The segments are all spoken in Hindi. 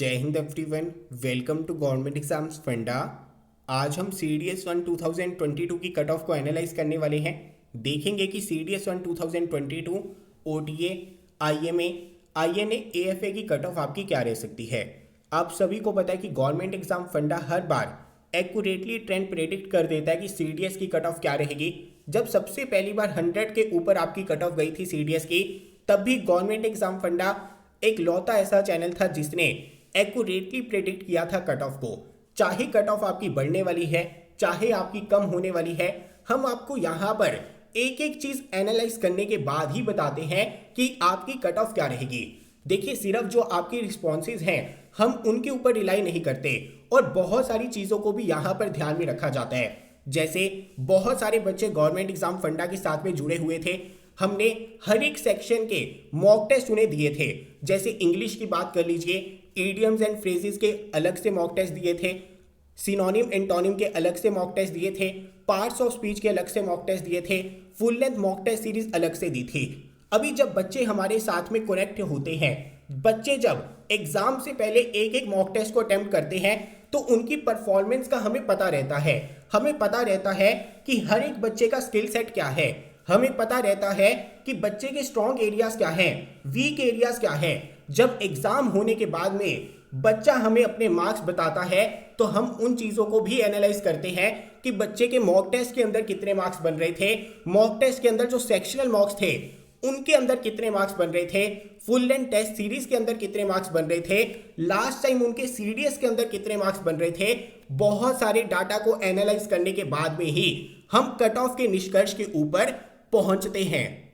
जय Hind everyone, welcome to government exams फंडा। आज हम CDS 1 2022 की कट ऑफ को एनालाइज करने वाले हैं। देखेंगे कि CDS 1 2022 OTA, IMA, INA, AFA की कट ऑफ आपकी क्या रह सकती है। आप सभी को पता है कि गवर्नमेंट एग्जाम फंडा हर बार एक्यूरेटली ट्रेंड प्रेडिक्ट कर देता है कि CDS की कट ऑफ क्या रहेगी। जब सबसे पहली बार 100 के ऊपर आपकी कट ऑफ गई थी CDS की, तब भी गवर्नमेंट एग्जाम फंडा एक लौता ऐसा चैनल था जिसने एक्यूरेटली प्रेडिक्ट किया था कट ऑफ को। चाहे कट ऑफ आपकी बढ़ने वाली है, चाहे आपकी कम होने वाली है, हम आपको यहाँ पर एक एक चीज एनालाइज करने के बाद ही बताते हैं कि आपकी कट ऑफ क्या रहेगी। देखिए, सिर्फ जो आपकी रिस्पॉन्सेज हैं हम उनके ऊपर रिलाई नहीं करते और बहुत सारी चीज़ों को भी यहाँ पर ध्यान में रखा जाता है। जैसे बहुत सारे बच्चे गवर्नमेंट एग्जाम फंडा के साथ में जुड़े हुए थे। हमने हर एक सेक्शन के मॉक टेस्ट उन्हें दिए थे। जैसे इंग्लिश की बात कर लीजिए, इडियम्स एंड फ्रेजेस के अलग से मॉक टेस्ट दिए थे, सिनोनिम एंटोनिम के अलग से मॉक टेस्ट दिए थे, पार्ट्स ऑफ स्पीच के अलग से मॉक टेस्ट दिए थे, full length mock test series अलग से दी थी। अभी जब बच्चे हमारे साथ में कनेक्ट होते हैं, बच्चे जब एग्जाम से पहले एक एक मॉक टेस्ट को अटेम्प्ट करते हैं, तो उनकी परफॉर्मेंस का हमें पता रहता है। हमें पता रहता है कि हर एक बच्चे का स्किल सेट क्या है। हमें पता रहता है कि बच्चे के स्ट्रॉन्ग एरियाज क्या हैं, वीक एरियाज क्या हैं। जब एग्जाम होने के बाद में बच्चा हमें अपने मार्क्स बताता है, तो हम उन चीज़ों को भी एनालाइज करते हैं कि बच्चे के मॉक टेस्ट के अंदर कितने मार्क्स बन रहे थे, मॉक टेस्ट के अंदर जो सेक्शनल मार्क्स थे उनके अंदर कितने मार्क्स बन रहे थे, फुल लेंथ टेस्ट सीरीज के अंदर कितने मार्क्स बन रहे थे, लास्ट टाइम उनके CDS के अंदर कितने मार्क्स बन रहे थे। बहुत सारे डाटा को एनालाइज करने के बाद में ही हम कट ऑफ के निष्कर्ष के ऊपर पहुंचते हैं।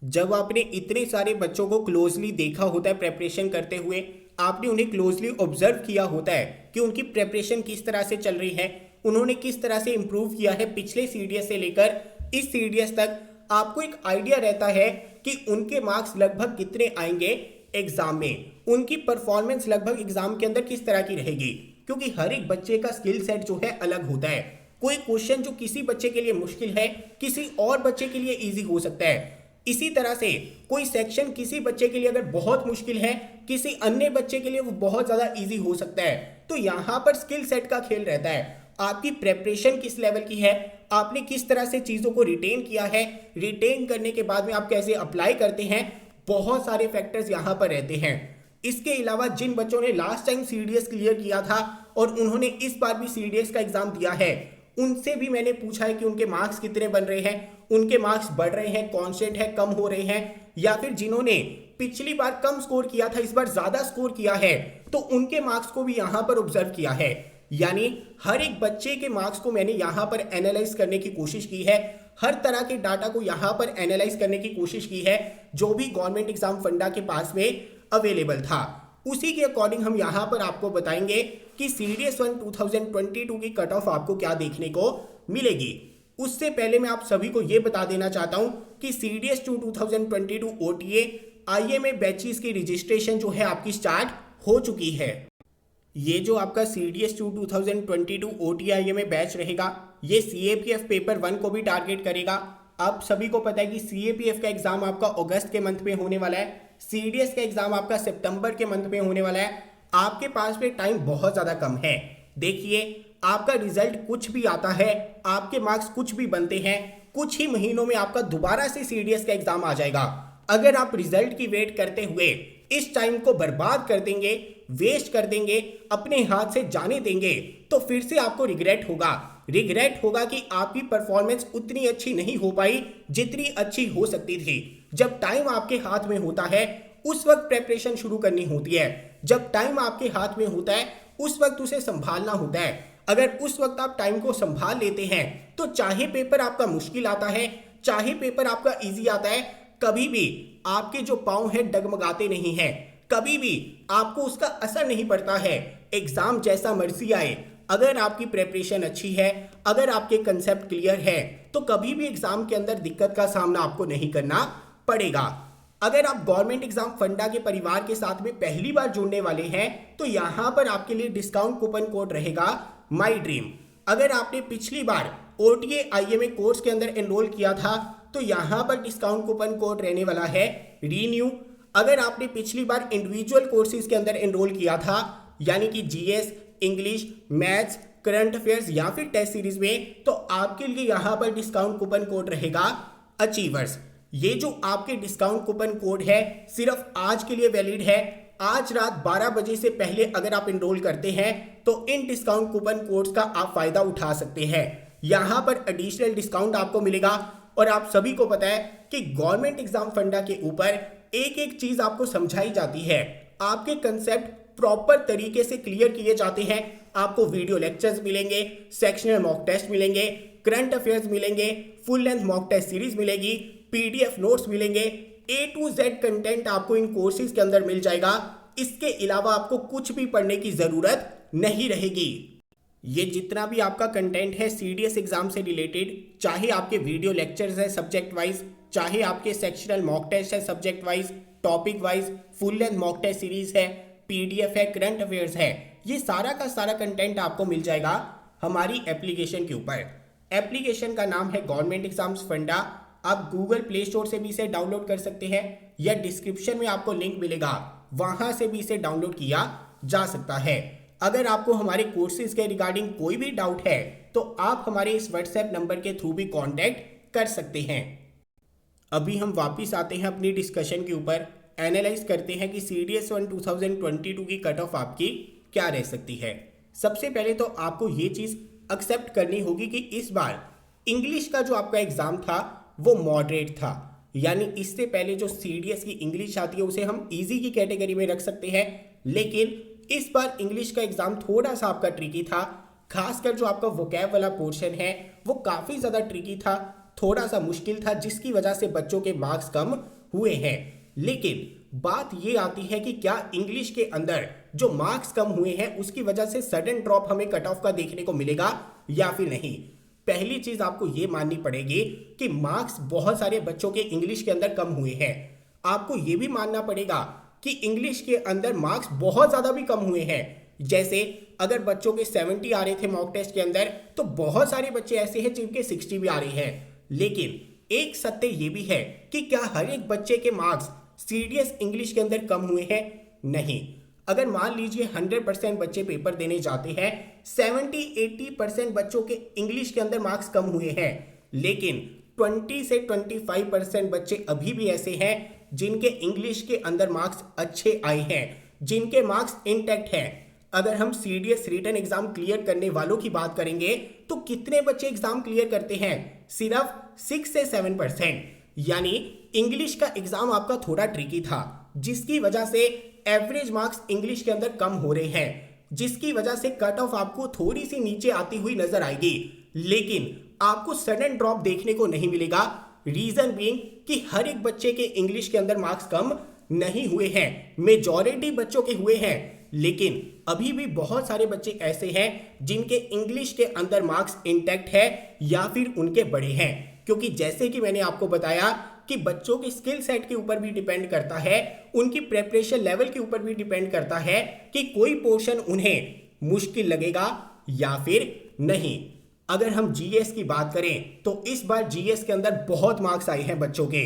जब आपने इतने सारे बच्चों को क्लोजली देखा होता है प्रेपरेशन करते हुए, आपने उन्हें क्लोजली ऑब्जर्व किया होता है कि उनकी प्रेपरेशन किस तरह से चल रही है, उन्होंने किस तरह से इंप्रूव किया है पिछले CDS से लेकर इस CDS तक, आपको एक आइडिया रहता है कि उनके मार्क्स लगभग कितने आएंगे एग्जाम में, उनकी परफॉर्मेंस लगभग एग्जाम के अंदर किस तरह की रहेगी। क्योंकि हर एक बच्चे का स्किल सेट जो है अलग होता है। कोई क्वेश्चन जो किसी बच्चे के लिए मुश्किल है, किसी और बच्चे के लिए इजी हो सकता है। इसी तरह से कोई सेक्शन किसी बच्चे के लिए अगर बहुत मुश्किल है, किसी अन्य बच्चे के लिए वो बहुत ज़्यादा इजी हो सकता है। तो यहाँ पर स्किल सेट का खेल रहता है। आपकी प्रेपरेशन किस लेवल की है, आपने किस तरह से चीज़ों को रिटेन किया है, रिटेन करने के बाद में आप कैसे अप्लाई करते हैं, बहुत सारे फैक्टर्स यहाँ पर रहते हैं। इसके अलावा जिन बच्चों ने लास्ट टाइम CDS क्लियर किया था और उन्होंने इस बार भी CDS का एग्जाम दिया है, उनसे भी मैंने पूछा है कि उनके मार्क्स कितने बन रहे हैं, उनके मार्क्स बढ़ रहे हैं, कांस्टेंट है, कम हो रहे हैं, या फिर जिन्होंने पिछली बार कम स्कोर किया था इस बार ज्यादा स्कोर किया है, तो उनके मार्क्स को भी यहाँ पर ऑब्जर्व किया है। यानी हर एक बच्चे के मार्क्स को मैंने यहाँ पर एनालाइज करने की कोशिश की है, हर तरह के डाटा को यहाँ पर एनालाइज करने की कोशिश की है जो भी गवर्नमेंट एग्जाम फंडा के पास में अवेलेबल था। उसी के अकॉर्डिंग हम यहाँ पर आपको बताएंगे कि CDS 1 2022 की कट ऑफ आपको क्या देखने को मिलेगी। उससे पहले मैं आप सभी को यह बता देना चाहता हूं कि CDS 2 2022 OTA IMA बैचेस की रजिस्ट्रेशन जो है आपकी स्टार्ट हो चुकी है। ये जो आपका CDS 2 2022 OTA IMA बैच रहेगा, ये CAPF पेपर 1 को भी टारगेट करेगा। आप सभी को पता है कि CAPF का एग्जाम आपका अगस्त के मंथ में होने वाला है, CDS का एग्जाम आपका सितंबर के मंथ में होने वाला है। आपके पास में टाइम बहुत ज़्यादा कम है। देखिए, आपका रिजल्ट कुछ भी आता है, आपके मार्क्स कुछ भी बनते हैं, कुछ ही महीनों में आपका दोबारा से CDS का एग्जाम आ जाएगा। अगर आप रिजल्ट की वेट करते हुए इस टाइम को बर्बाद कर देंगे, वेस्ट कर देंगे, अपने हाथ से जाने देंगे, तो फिर से आपको रिग्रेट होगा। रिग्रेट होगा कि आपकी परफॉर्मेंस उतनी अच्छी नहीं हो पाई जितनी अच्छी हो सकती थी। जब टाइम आपके हाथ में होता है उस वक्त प्रेपरेशन शुरू करनी होती है। जब टाइम आपके हाथ में होता है उस वक्त उसे संभालना होता है। अगर उस वक्त आप टाइम को संभाल लेते हैं तो चाहे पेपर आपका मुश्किल आता है, चाहे पेपर आपका इजी आता है, कभी भी आपके जो पाँव हैं डगमगाते नहीं हैं, कभी भी आपको उसका असर नहीं पड़ता है। एग्जाम जैसा मर्जी आए, अगर आपकी प्रेपरेशन अच्छी है, अगर आपके कंसेप्ट क्लियर है, तो कभी भी एग्जाम के अंदर दिक्कत का सामना आपको नहीं करना पड़ेगा। अगर आप गवर्नमेंट एग्जाम फंडा के परिवार के साथ में पहली बार जुड़ने वाले हैं, तो यहाँ पर आपके लिए डिस्काउंट कूपन कोड रहेगा माई ड्रीम। अगर आपने पिछली बार OTA IMA कोर्स के अंदर एनरोल किया था, तो यहाँ पर डिस्काउंट कूपन कोड रहने वाला है रीन्यू। अगर आपने पिछली बार इंडिविजुअल कोर्सेज के अंदर एनरोल किया था, यानी कि GS, English, maths, current affairs या फिर टेस्ट सीरीज में, तो आपके लिए यहाँ पर डिस्काउंट कूपन कोड रहेगा अचीवर्स। ये जो आपके डिस्काउंट कूपन कोड है सिर्फ आज के लिए वैलिड है। आज रात 12 बजे से पहले अगर आप एनरोल करते हैं तो इन डिस्काउंट कूपन कोड्स का आप फायदा उठा सकते हैं। यहाँ पर एडिशनल डिस्काउंट आपको मिलेगा। और आप सभी को पता है कि गवर्नमेंट एग्जाम फंडा के ऊपर एक एक चीज आपको समझाई जाती है, आपके कंसेप्ट प्रॉपर तरीके से क्लियर किए जाते हैं। आपको वीडियो लेक्चर्स मिलेंगे, सेक्शनल मॉक टेस्ट मिलेंगे, करंट अफेयर्स मिलेंगे, full length mock test series मिलेगी, पीडीएफ नोट्स मिलेंगे, A to Z कंटेंट आपको इन कोर्सेज के अंदर मिल जाएगा। इसके अलावा आपको कुछ भी पढ़ने की जरूरत नहीं रहेगी। ये जितना भी आपका कंटेंट है सीडीएस एग्जाम से रिलेटेड, चाहे आपके वीडियो लेक्चर्स है सब्जेक्ट वाइज, चाहे आपके सेक्शनल मॉक टेस्ट है subject wise, topic wise, full length mock test series है, पीडीएफ है, करंट अफेयर्स है, ये सारा का सारा कंटेंट आपको मिल जाएगा हमारी एप्लीकेशन के ऊपर। एप्लीकेशन का नाम है गवर्नमेंट एग्जाम्स फंडा। आप गूगल प्ले स्टोर से भी इसे डाउनलोड कर सकते हैं या डिस्क्रिप्शन में आपको लिंक मिलेगा, वहां से भी इसे डाउनलोड किया जा सकता है। अगर आपको हमारे कोर्सेज के रिगार्डिंग कोई भी डाउट है तो आप हमारे इस व्हाट्सएप नंबर के थ्रू भी कांटेक्ट कर सकते हैं। अभी हम वापस आते हैं अपनी डिस्कशन के ऊपर, एनालाइज करते हैं कि सीडीएस 1 2022 की कट ऑफ आपकी क्या रह सकती है। सबसे पहले तो आपको ये चीज़ एक्सेप्ट करनी होगी कि इस बार इंग्लिश का जो आपका एग्ज़ाम था वो मॉडरेट था, यानी इससे पहले जो सीडीएस की इंग्लिश आती है उसे हम इजी की कैटेगरी में रख सकते हैं, लेकिन इस बार इंग्लिश का एग्ज़ाम थोड़ा सा आपका ट्रिकी था। खासकर जो आपका वोकैब वाला पोर्शन है वो काफ़ी ज़्यादा ट्रिकी था, थोड़ा सा मुश्किल था, जिसकी वजह से बच्चों के मार्क्स कम हुए हैं। लेकिन बात ये आती है कि क्या इंग्लिश के अंदर जो मार्क्स कम हुए हैं उसकी वजह से सडन ड्रॉप हमें कट ऑफ का देखने को मिलेगा या फिर नहीं। पहली चीज आपको ये माननी पड़ेगी कि मार्क्स बहुत सारे बच्चों के इंग्लिश के अंदर कम हुए हैं। आपको ये भी मानना पड़ेगा कि इंग्लिश के अंदर मार्क्स बहुत ज्यादा भी कम हुए हैं। जैसे अगर बच्चों के 70 आ रहे थे मॉक टेस्ट के अंदर, तो बहुत सारे बच्चे ऐसे हैं जिनके 60 भी आ रहे हैं। लेकिन एक सत्य ये भी है कि क्या हर एक बच्चे के मार्क्स सीडीएस इंग्लिश के अंदर कम हुए हैं? नहीं। अगर मान लीजिए 100% बच्चे पेपर देने जाते हैं, 70-80% बच्चों के इंग्लिश के अंदर मार्क्स कम हुए हैं, लेकिन 20 से 25% बच्चे अभी भी ऐसे हैं जिनके इंग्लिश के अंदर मार्क्स अच्छे आए हैं, जिनके मार्क्स इंटैक्ट हैं। अगर हम सीडीएस रिटन एग्जाम क्लियर करने वालों की बात करेंगे तो कितने बच्चे एग्जाम क्लियर करते हैं? सिर्फ 6 से 7%। यानी इंग्लिश का एग्जाम आपका थोड़ा ट्रिकी था, जिसकी वजह से एवरेज मार्क्स इंग्लिश के अंदर कम हो रहे हैं, जिसकी वजह से कट ऑफ आपको थोड़ी सी नीचे आती हुई नजर आएगी, लेकिन आपको सडन ड्रॉप देखने को नहीं मिलेगा। रीजन बीइंग कि हर एक बच्चे के इंग्लिश के अंदर मार्क्स कम नहीं हुए हैं, मेजॉरिटी बच्चों के हुए हैं, लेकिन अभी भी बहुत सारे बच्चे ऐसे हैं जिनके इंग्लिश के अंदर मार्क्स इंटैक्ट है या फिर उनके बढ़े हैं। क्योंकि जैसे कि मैंने आपको बताया कि बच्चों के स्किल सेट के ऊपर भी डिपेंड करता है, उनकी प्रिपरेशन लेवल के ऊपर भी डिपेंड करता है कि कोई पोर्शन उन्हें मुश्किल लगेगा या फिर नहीं। अगर हम जीएस की बात करें तो इस बार जीएस के अंदर बहुत मार्क्स आए हैं बच्चों के।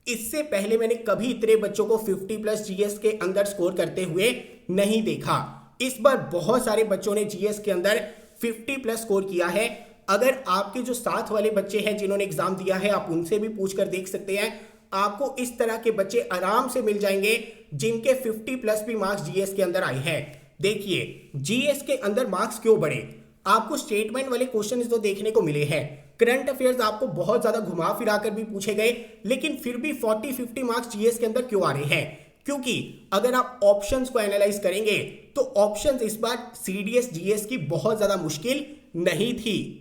इससे पहले मैंने कभी इतने बच्चों को 50+ जीएस के अंदर स्कोर करते हुए नहीं देखा। इस बार बहुत सारे बच्चों ने जीएस के अंदर 50+ स्कोर किया है। अगर आपके जो साथ वाले बच्चे हैं जिन्होंने एग्जाम दिया है, आप उनसे भी पूछ कर देख सकते हैं। आपको इस तरह के बच्चे आराम से मिल जाएंगे जिनके 50+ भी मार्क्स जीएस के अंदर आए हैं। देखिए जीएस के अंदर मार्क्स क्यों बढ़े? आपको स्टेटमेंट वाले क्वेश्चन तो देखने को मिले हैं, करंट अफेयर्स आपको बहुत ज्यादा घुमा फिरा कर भी पूछे गए, लेकिन फिर भी 40-50 मार्क्स जीएस के अंदर क्यों आ रहे हैं? क्योंकि अगर आप ऑप्शंस को एनालाइज करेंगे तो ऑप्शंस इस बार सीडीएस जीएस की बहुत ज्यादा मुश्किल नहीं थी।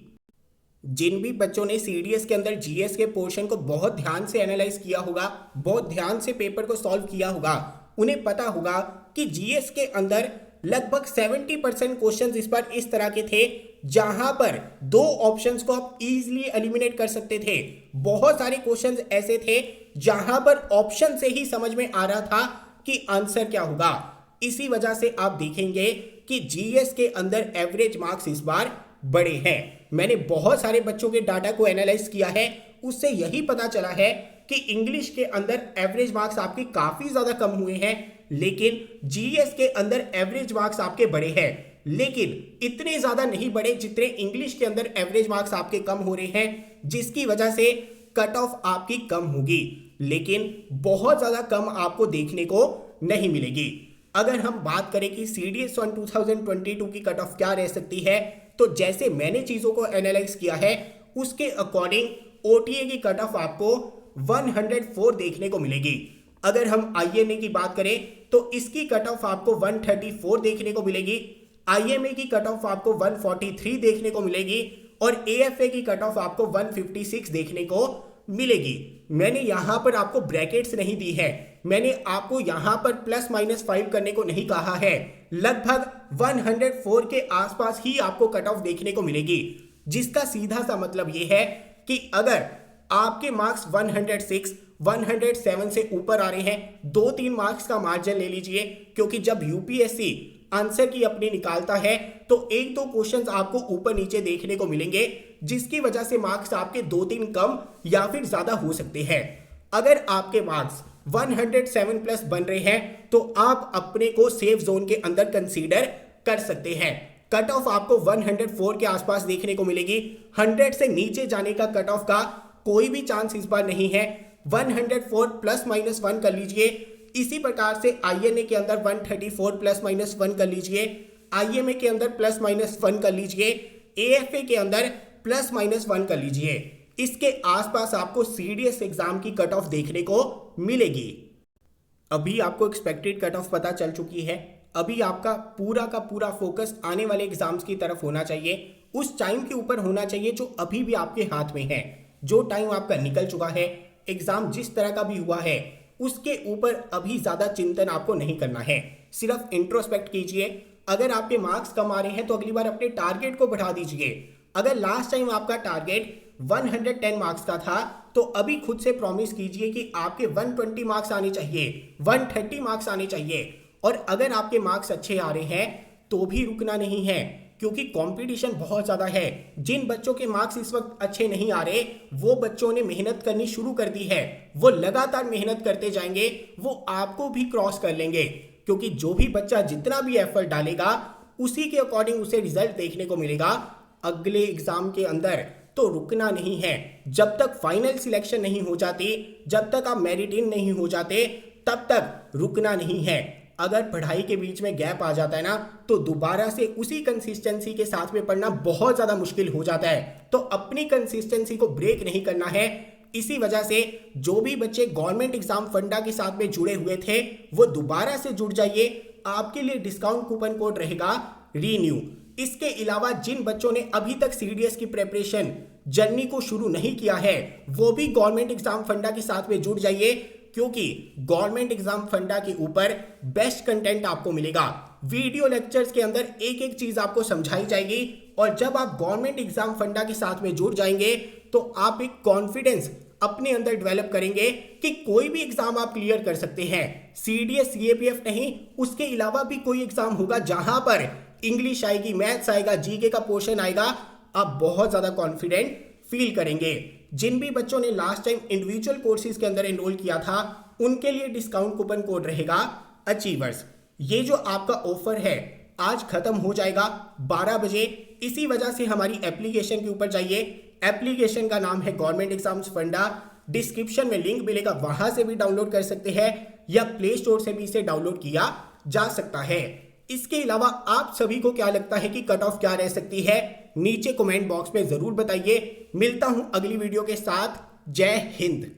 जिन भी बच्चों ने सीडीएस के अंदर जीएस के पोर्शन को बहुत ध्यान से एनालाइज किया होगा, बहुत ध्यान से पेपर को सॉल्व किया होगा, उन्हें पता होगा कि जीएस के अंदर लगभग 70% क्वेश्चंस इस बार इस तरह के थे जहां पर दो ऑप्शंस को आप इजीली एलिमिनेट कर सकते थे। बहुत सारे क्वेश्चंस ऐसे थे जहां पर ऑप्शन से ही समझ में आ रहा था कि आंसर क्या होगा। इसी वजह से आप देखेंगे कि जीएस के अंदर एवरेज मार्क्स इस बार बड़े हैं। मैंने बहुत सारे बच्चों के डाटा को एनालाइज किया है, उससे यही पता चला है कि इंग्लिश के अंदर एवरेज मार्क्स आपके काफी ज्यादा कम हुए हैं, लेकिन जीएस के अंदर एवरेज मार्क्स आपके बढ़े हैं, लेकिन इतने ज्यादा नहीं बढ़े जितने इंग्लिश के अंदर एवरेज मार्क्स आपके कम हो रहे हैं, जिसकी वजह से कट ऑफ आपकी कम होगी, लेकिन बहुत ज्यादा कम आपको देखने को नहीं मिलेगी। अगर हम बात करें कि सीडीएस 1 2022 की कट ऑफ क्या रह सकती है, तो जैसे मैंने चीजों को एनालाइज किया है उसके अकॉर्डिंग ओटीए की कट ऑफ आपको 104 देखने को मिलेगी। अगर हम आईएमए की बात करें तो इसकी कट ऑफ आपको 134 देखने को मिलेगी, आईएमए की कट ऑफ आपको 143 देखने को मिलेगी और एएफए की कट ऑफ आपको 156 देखने को मिलेगी। मैंने यहां पर आपको ब्रैकेट्स नहीं दी है, मैंने आपको यहां पर ±5 करने को नहीं कहा है, लगभग 104 के आसपास ही आपको कट ऑफ देखने को मिलेगी, जिसका सीधा सा मतलब यह है कि अगर आपके मार्क्स 106 107 से ऊपर आ रहे हैं, 2-3 मार्क्स का मार्जिन ले लीजिए, क्योंकि जब यूपीएससी आंसर की अपनी निकालता है तो 1-2 क्वेश्चंस आपको ऊपर नीचे देखने को मिलेंगे, जिसकी वजह से मार्क्स आपके 2-3 कम या फिर ज्यादा हो सकते हैं। अगर आपके मार्क्स 107 प्लस बन रहे हैं तो आप अपने को सेफ जोन के अंदर कंसीडर कर सकते हैं। कट ऑफ आपको 104 के आसपास देखने को मिलेगी, 100 से नीचे जाने का कट ऑफ का कोई भी चांस इस बार नहीं है। 104 ±1 कर लीजिए। इसी प्रकार से आईएनए के अंदर 134 ±1 कर लीजिए, आईएमए के अंदर ±1 कर लीजिए, एएफए के अंदर ±1 कर लीजिए। इसके आसपास आपको सीडीएस एग्जाम की कट ऑफ देखने को मिलेगी। अभी आपको एक्सपेक्टेड कट ऑफ पता चल चुकी है, अभी आपका पूरा का पूरा फोकस आने वाले एग्जाम्स की तरफ होना चाहिए, उस टाइम के ऊपर होना चाहिए जो अभी भी आपके हाथ में है। जो टाइम आपका निकल चुका है, एग्जाम जिस तरह का भी हुआ है, उसके ऊपर अभी ज्यादा चिंतन आपको नहीं करना है, सिर्फ इंट्रोस्पेक्ट कीजिए। अगर आपके मार्क्स कम आ रहे हैं तो अगली बार अपने टारगेट को बढ़ा दीजिए। अगर लास्ट टाइम आपका टारगेट 110 मार्क्स का था तो अभी खुद से प्रॉमिस कीजिए कि आपके 120 मार्क्स आने चाहिए, 130 मार्क्स आने चाहिए। और अगर आपके मार्क्स अच्छे आ रहे हैं तो भी रुकना नहीं है, क्योंकि कंपटीशन बहुत ज़्यादा है। जिन बच्चों के मार्क्स इस वक्त अच्छे नहीं आ रहे, वो बच्चों ने मेहनत करनी शुरू कर दी है, वो लगातार मेहनत करते जाएंगे, वो आपको भी क्रॉस कर लेंगे, क्योंकि जो भी बच्चा जितना भी एफर्ट डालेगा उसी के अकॉर्डिंग उसे रिजल्ट देखने को मिलेगा अगले एग्जाम के अंदर। तो रुकना नहीं है, जब तक फाइनल सिलेक्शन नहीं हो जाती, जब तक आप मेरिट इन नहीं हो जाते, तब तक रुकना नहीं है। अगर पढ़ाई के बीच में गैप आ जाता है ना, तो दोबारा से उसी कंसिस्टेंसी के साथ में पढ़ना बहुत ज़्यादा मुश्किल हो जाता है। तो अपनी कंसिस्टेंसी को ब्रेक नहीं करना है। इसी वजह से जो भी बच्चे गवर्नमेंट एग्जाम फंडा के साथ में जुड़े हुए थे वो दोबारा से जुड़ जाइए। आपके लिए डिस्काउंट कूपन कोड रहेगा रीन्यू। इसके अलावा जिन बच्चों ने अभी तक सीडीएस की प्रिपरेशन जर्नी को शुरू नहीं किया है, वो भी गवर्नमेंट एग्जाम फंडा के साथ में जुड़ जाइए, क्योंकि गवर्नमेंट एग्जाम फंडा के ऊपर बेस्ट कंटेंट आपको मिलेगा। वीडियो लेक्चर्स के अंदर एक एक चीज आपको समझाई जाएगी, और जब आप गवर्नमेंट एग्जाम फंडा के साथ में जुड़ जाएंगे तो आप एक कॉन्फिडेंस अपने अंदर डेवलप करेंगे कि कोई भी एग्जाम आप क्लियर कर सकते हैं। सीडीएस सीएपीएफ नहीं, उसके अलावा भी कोई एग्जाम होगा जहां पर इंग्लिश आएगी, मैथ्स आएगा, जीके का पोर्शन आएगा, आप बहुत ज्यादा कॉन्फिडेंट फील करेंगे। जिन भी बच्चों ने लास्ट टाइम इंडिविजुअल कोर्सेज के अंदर एनरोल किया था, उनके लिए डिस्काउंट कूपन कोड रहेगा अचीवर्स। ये जो आपका ऑफर है आज खत्म हो जाएगा 12 बजे। इसी वजह से हमारी एप्लीकेशन के ऊपर जाइए। एप्लीकेशन का नाम है गवर्नमेंट एग्जाम्स फंडा। डिस्क्रिप्शन में लिंक मिलेगा, वहां से भी डाउनलोड कर सकते हैं या प्ले स्टोर से भी इसे डाउनलोड किया जा सकता है। इसके अलावा आप सभी को क्या लगता है कि कट ऑफ क्या रह सकती है, नीचे कमेंट बॉक्स में जरूर बताइए। मिलता हूं अगली वीडियो के साथ। जय हिंद।